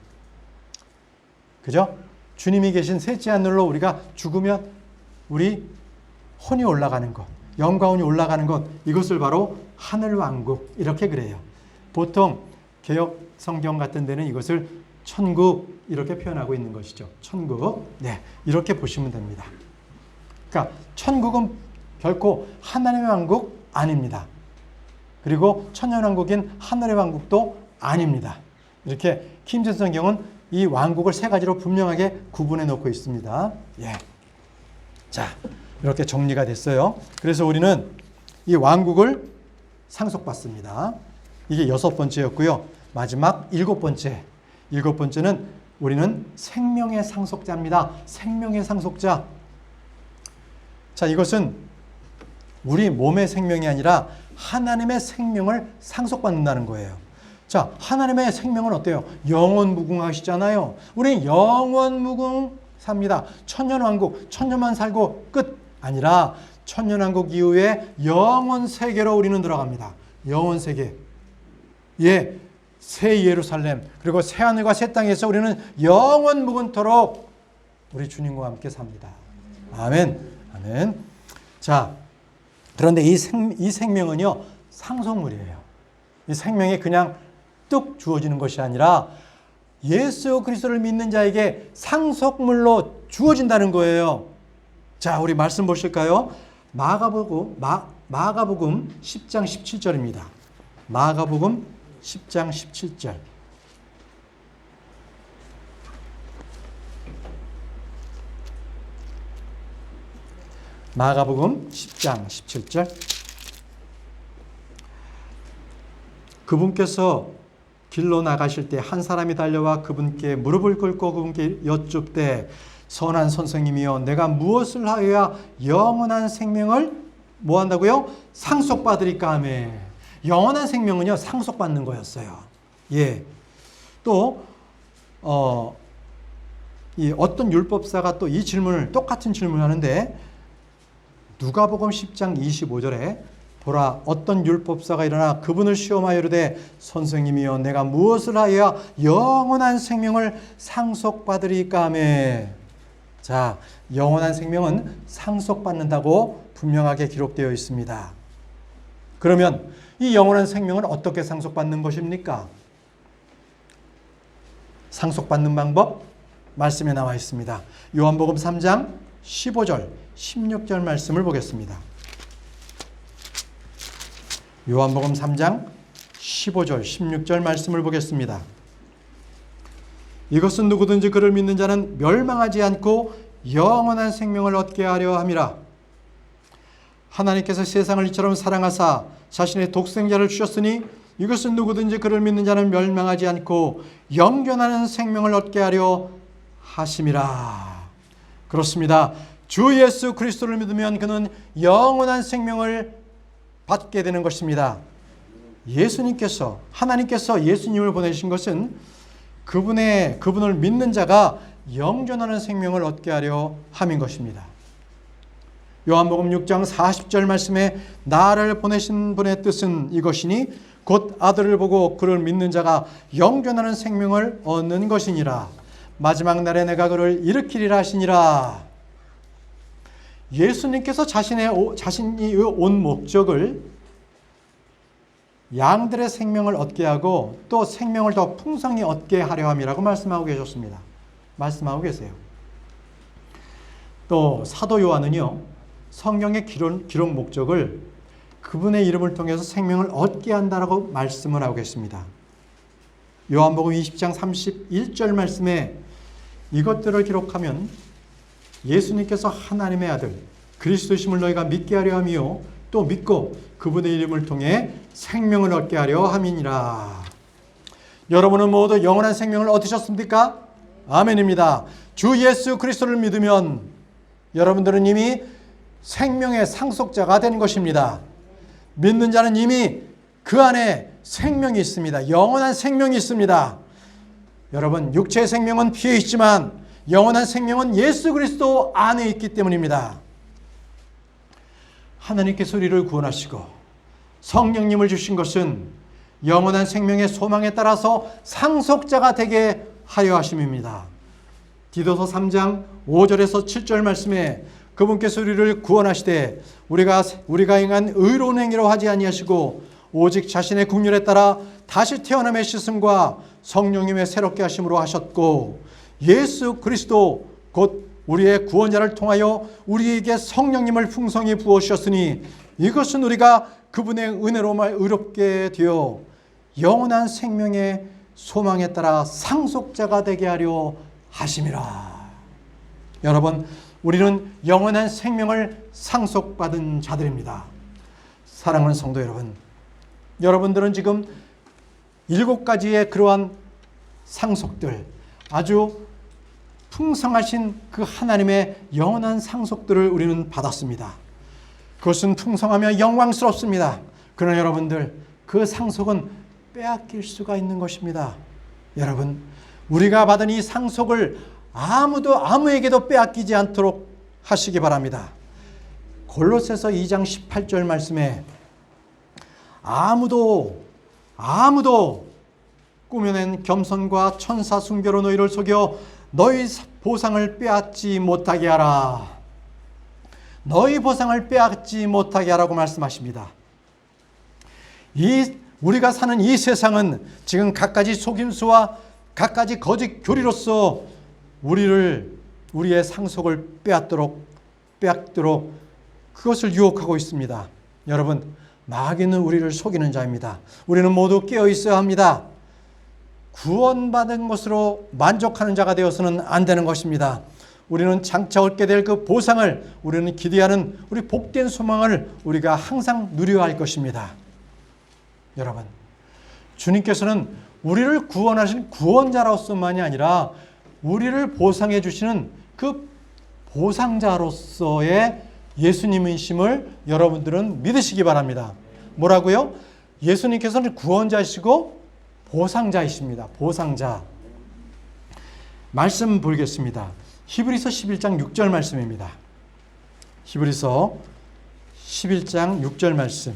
그죠? 주님이 계신 셋째 하늘로 우리가 죽으면 우리 혼이 올라가는 것, 영과 혼이 올라가는 것, 이것을 바로 하늘왕국 이렇게 그래요. 보통 개역 성경 같은 데는 이것을 천국 이렇게 표현하고 있는 것이죠. 천국. 네, 이렇게 보시면 됩니다. 그러니까 천국은 결코 하나님의 왕국 아닙니다. 그리고 천년왕국인 하늘의 왕국도 아닙니다. 이렇게 킹제임스 성경은 이 왕국을 세 가지로 분명하게 구분해 놓고 있습니다. 예. 자, 이렇게 정리가 됐어요. 그래서 우리는 이 왕국을 상속받습니다. 이게 6번째였고요. 마지막 7번째는 우리는 생명의 상속자입니다. 생명의 상속자. 자, 이것은 우리 몸의 생명이 아니라 하나님의 생명을 상속받는다는 거예요. 자, 하나님의 생명은 어때요? 영원무궁하시잖아요. 우리는 영원무궁 삽니다. 천년왕국, 천년만 살고 끝 아니라 천년왕국 이후에 영원세계로 우리는 들어갑니다. 영원세계. 예, 새 예루살렘 그리고 새 하늘과 새 땅에서 우리는 영원 무근토록 우리 주님과 함께 삽니다. 아멘. 아멘. 자, 그런데 이 생명은요, 상속물이에요. 이 생명이 그냥 뚝 주어지는 것이 아니라 예수 그리스도를 믿는 자에게 상속물로 주어진다는 거예요. 자, 우리 말씀 보실까요? 마가복음 10장 17절입니다. 마가복음 10장 17절. 마가복음 10장 17절. 그분께서 길로 나가실 때 한 사람이 달려와 그분께 무릎을 꿇고 그분께 여쭙되 선한 선생님이여 내가 무엇을 하여야 영원한 생명을 뭐 한다고요? 상속받으리까 하매. 영원한 생명은요, 상속받는 거였어요. 예. 또 이 어떤 율법사가 또 이 질문을 똑같은 질문을 하는데 누가복음 10장 25절에 보라 어떤 율법사가 일어나 그분을 시험하여 이르되 선생님이여 내가 무엇을 하여야 영원한 생명을 상속받으리까 하매. 자, 영원한 생명은 상속받는다고 분명하게 기록되어 있습니다. 그러면 이 영원한 생명은 어떻게 상속받는 것입니까? 상속받는 방법 말씀에 나와 있습니다. 요한복음 3장 15절 16절 말씀을 보겠습니다. 요한복음 3장 15절 16절 말씀을 보겠습니다. 이것은 누구든지 그를 믿는 자는 멸망하지 않고 영원한 생명을 얻게 하려 함이라. 하나님께서 세상을 이처럼 사랑하사 자신의 독생자를 주셨으니 이것은 누구든지 그를 믿는 자는 멸망하지 않고 영존하는 생명을 얻게 하려 하심이라. 그렇습니다. 주 예수 그리스도를 믿으면 그는 영원한 생명을 받게 되는 것입니다. 예수님께서, 하나님께서 예수님을 보내신 것은 그분을 믿는 자가 영존하는 생명을 얻게 하려 함인 것입니다. 요한복음 6장 40절 말씀에 나를 보내신 분의 뜻은 이것이니 곧 아들을 보고 그를 믿는 자가 영존하는 생명을 얻는 것이니라. 마지막 날에 내가 그를 일으키리라 하시니라. 예수님께서 자신이 온 목적을 양들의 생명을 얻게 하고 또 생명을 더 풍성히 얻게 하려 함이라고 말씀하고 계셨습니다. 말씀하고 계세요. 또 사도 요한은요, 성경의 기록 목적을 그분의 이름을 통해서 생명을 얻게 한다라고 말씀을 하고 계십니다. 요한복음 20장 31절 말씀에 이것들을 기록하면 예수님께서 하나님의 아들 그리스도심을 너희가 믿게 하려 함이요 또 믿고 그분의 이름을 통해 생명을 얻게 하려 함이니라. 여러분은 모두 영원한 생명을 얻으셨습니까? 아멘입니다. 주 예수 그리스도를 믿으면 여러분들은 이미 생명의 상속자가 된 것입니다. 믿는 자는 이미 그 안에 생명이 있습니다. 영원한 생명이 있습니다. 여러분, 육체의 생명은 피해 있지만 영원한 생명은 예수 그리스도 안에 있기 때문입니다. 하나님께서 우리를 구원하시고 성령님을 주신 것은 영원한 생명의 소망에 따라서 상속자가 되게 하려 하심입니다. 디도서 3장 5절에서 7절 말씀에 그분께서 우리를 구원하시되 우리가 행한 의로운 행위로 하지 아니하시고 오직 자신의 긍휼에 따라 다시 태어남의 씻음과 성령님의 새롭게 하심으로 하셨고 예수 그리스도 곧 우리의 구원자를 통하여 우리에게 성령님을 풍성히 부어주셨으니 이것은 우리가 그분의 은혜로만 의롭게 되어 영원한 생명의 소망에 따라 상속자가 되게 하려 하심이라. 여러분, 우리는 영원한 생명을 상속받은 자들입니다. 사랑하는 성도 여러분, 여러분들은 지금 7가지의 그러한 상속들, 아주 풍성하신 그 하나님의 영원한 상속들을 우리는 받았습니다. 그것은 풍성하며 영광스럽습니다. 그러나 여러분들, 그 상속은 빼앗길 수가 있는 것입니다. 여러분, 우리가 받은 이 상속을 아무에게도 빼앗기지 않도록 하시기 바랍니다. 골로새서 2장 18절 말씀에 아무도 아무도 꾸며낸 겸손과 천사 순교로 너희를 속여 너희 보상을 빼앗지 못하게 하라. 너희 보상을 빼앗지 못하게 하라고 말씀하십니다. 우리가 사는 이 세상은 지금 갖가지 속임수와 갖가지 거짓 교리로서 우리의 상속을 빼앗도록 그것을 유혹하고 있습니다. 여러분, 마귀는 우리를 속이는 자입니다. 우리는 모두 깨어 있어야 합니다. 구원받은 것으로 만족하는 자가 되어서는 안 되는 것입니다. 우리는 장차 얻게 될 그 보상을, 우리는 기대하는 우리 복된 소망을 우리가 항상 누려야 할 것입니다. 여러분, 주님께서는 우리를 구원하신 구원자로서만이 아니라 우리를 보상해 주시는 그 보상자로서의 예수님이심을 여러분들은 믿으시기 바랍니다. 뭐라고요? 예수님께서는 구원자이시고 보상자이십니다. 보상자. 말씀 보겠습니다. 히브리서 11장 6절 말씀입니다. 히브리서 11장 6절 말씀.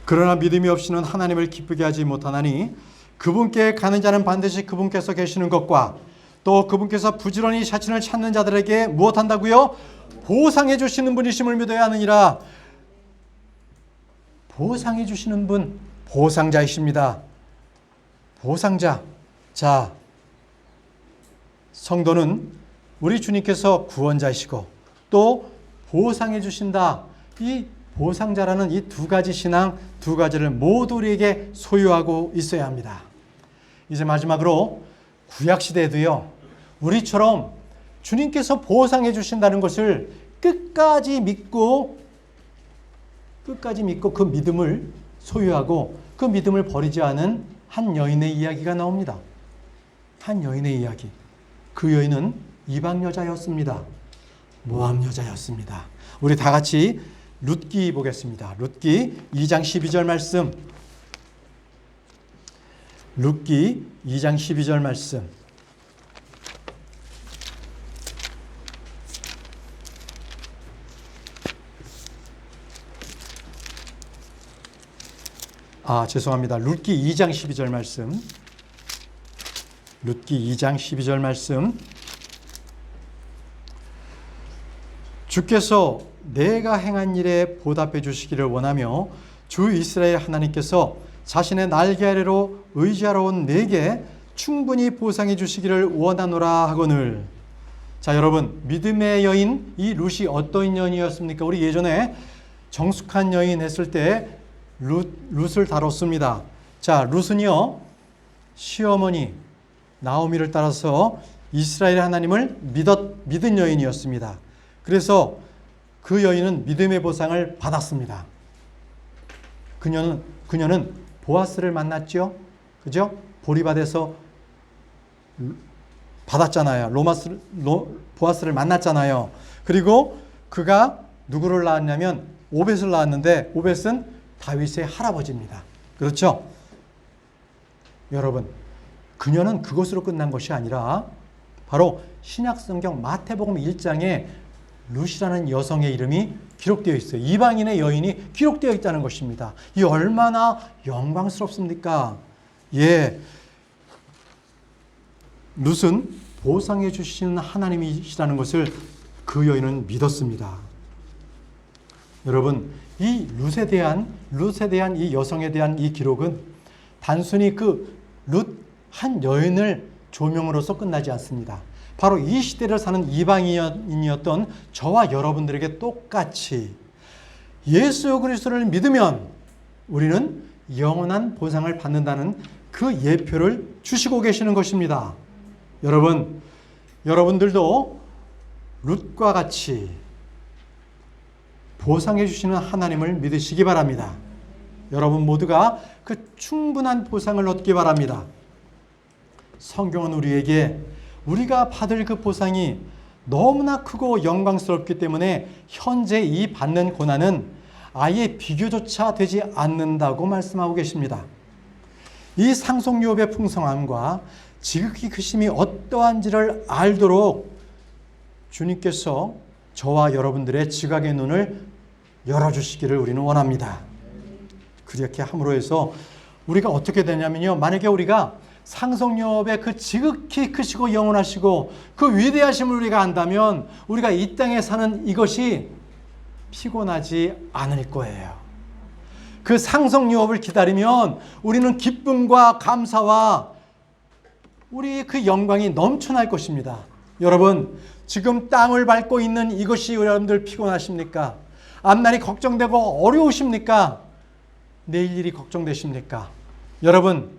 그러나 믿음이 없이는 하나님을 기쁘게 하지 못하나니 그분께 가는 자는 반드시 그분께서 계시는 것과 또 그분께서 부지런히 자신을 찾는 자들에게 무엇한다고요? 보상해 주시는 분이심을 믿어야 하느니라. 보상해 주시는 분, 보상자이십니다. 보상자. 자, 성도는 우리 주님께서 구원자이시고 또 보상해 주신다. 이 보상자라는 이 두 가지 신앙, 두 가지를 모두 우리에게 소유하고 있어야 합니다. 이제 마지막으로 구약시대에도요, 우리처럼 주님께서 보상해 주신다는 것을 끝까지 믿고 그 믿음을 소유하고 그 믿음을 버리지 않은 한 여인의 이야기가 나옵니다. 한 여인의 이야기. 그 여인은 이방 여자였습니다. 모압 여자였습니다. 우리 다 같이 룻기 보겠습니다. 룻기 2장 12절 말씀. 룻기 2장 12절 말씀. 죄송합니다. 룻기 2장 12절 말씀. 룻기 2장 12절 말씀. 주께서 내가 행한 일에 보답해 주시기를 원하며 주 이스라엘 하나님께서 자신의 날개 아래로 의지하러 온 내게 충분히 보상해 주시기를 원하노라 하거늘. 자, 여러분, 믿음의 여인 이 룻이 어떤 여인이었습니까? 우리 예전에 정숙한 여인 했을 때 룻을 다뤘습니다. 자, 룻은요, 시어머니 나오미를 따라서 이스라엘 하나님을 믿은 여인이었습니다. 그래서 그 여인은 믿음의 보상을 받았습니다. 그녀는 보아스를 만났죠. 그죠? 보리밭에서 받았잖아요. 보아스를 만났잖아요. 그리고 그가 누구를 낳았냐면 오벳을 낳았는데 오벳은 다윗의 할아버지입니다. 그렇죠? 여러분, 그녀는 그것으로 끝난 것이 아니라 바로 신약성경 마태복음 1장에 룻이라는 여성의 이름이 기록되어 있어요. 이방인의 여인이 기록되어 있다는 것입니다. 이 얼마나 영광스럽습니까? 예, 룻은 보상해 주시는 하나님이시라는 것을 그 여인은 믿었습니다. 여러분, 이 룻에 대한 이 여성에 대한 이 기록은 단순히 그 룻 한 여인을 조명으로서 끝나지 않습니다. 바로 이 시대를 사는 이방인이었던 저와 여러분들에게 똑같이 예수 그리스도를 믿으면 우리는 영원한 보상을 받는다는 그 예표를 주시고 계시는 것입니다. 여러분들도 룻과 같이 보상해 주시는 하나님을 믿으시기 바랍니다. 여러분 모두가 그 충분한 보상을 얻기 바랍니다. 성경은 우리에게 우리가 받을 그 보상이 너무나 크고 영광스럽기 때문에 현재 이 받는 고난은 아예 비교조차 되지 않는다고 말씀하고 계십니다. 이 상속유업의 풍성함과 지극히 크심이 어떠한지를 알도록 주님께서 저와 여러분들의 지각의 눈을 열어주시기를 우리는 원합니다. 그렇게 함으로 해서 우리가 어떻게 되냐면요, 만약에 우리가 상속력의 그 지극히 크시고 영원하시고 그 위대하심을 우리가 안다면 우리가 이 땅에 사는 이것이 피곤하지 않을 거예요. 그 상속유업을 기다리면 우리는 기쁨과 감사와 우리 그 영광이 넘쳐날 것입니다. 여러분, 지금 땅을 밟고 있는 이것이 여러분들 피곤하십니까? 앞날이 걱정되고 어려우십니까? 내일 일이 걱정되십니까? 여러분,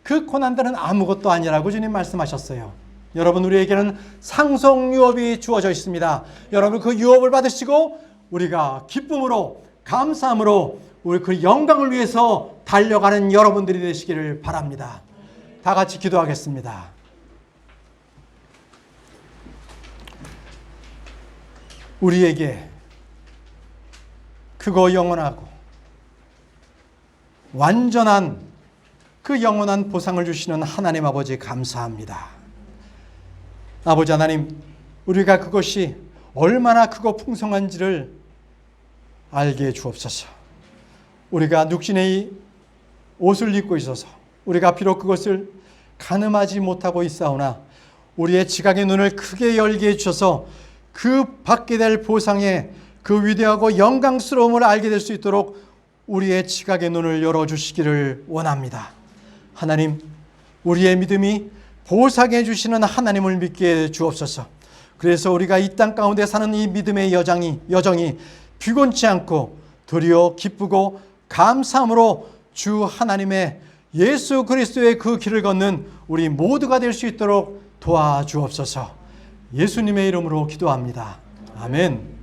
그 고난들은 아무것도 아니라고 주님 말씀하셨어요. 여러분, 우리에게는 상속유업이 주어져 있습니다. 여러분, 그 유업을 받으시고 우리가 기쁨으로 감사함으로 우리 그 영광을 위해서 달려가는 여러분들이 되시기를 바랍니다. 다 같이 기도하겠습니다. 우리에게 크고 영원하고 완전한 그 영원한 보상을 주시는 하나님 아버지 감사합니다. 아버지 하나님, 우리가 그것이 얼마나 크고 풍성한지를 알게 해 주옵소서. 우리가 육신의 옷을 입고 있어서 우리가 비록 그것을 가늠하지 못하고 있사오나 우리의 지각의 눈을 크게 열게 해주셔서 그 받게 될 보상의 그 위대하고 영광스러움을 알게 될 수 있도록 우리의 지각의 눈을 열어주시기를 원합니다. 하나님, 우리의 믿음이 보상해 주시는 하나님을 믿게 해 주옵소서. 그래서 우리가 이 땅 가운데 사는 이 믿음의 여정이 피곤치 않고 도리어 기쁘고 감사함으로 주 하나님의 예수 그리스도의 그 길을 걷는 우리 모두가 될 수 있도록 도와주옵소서. 예수님의 이름으로 기도합니다. 아멘.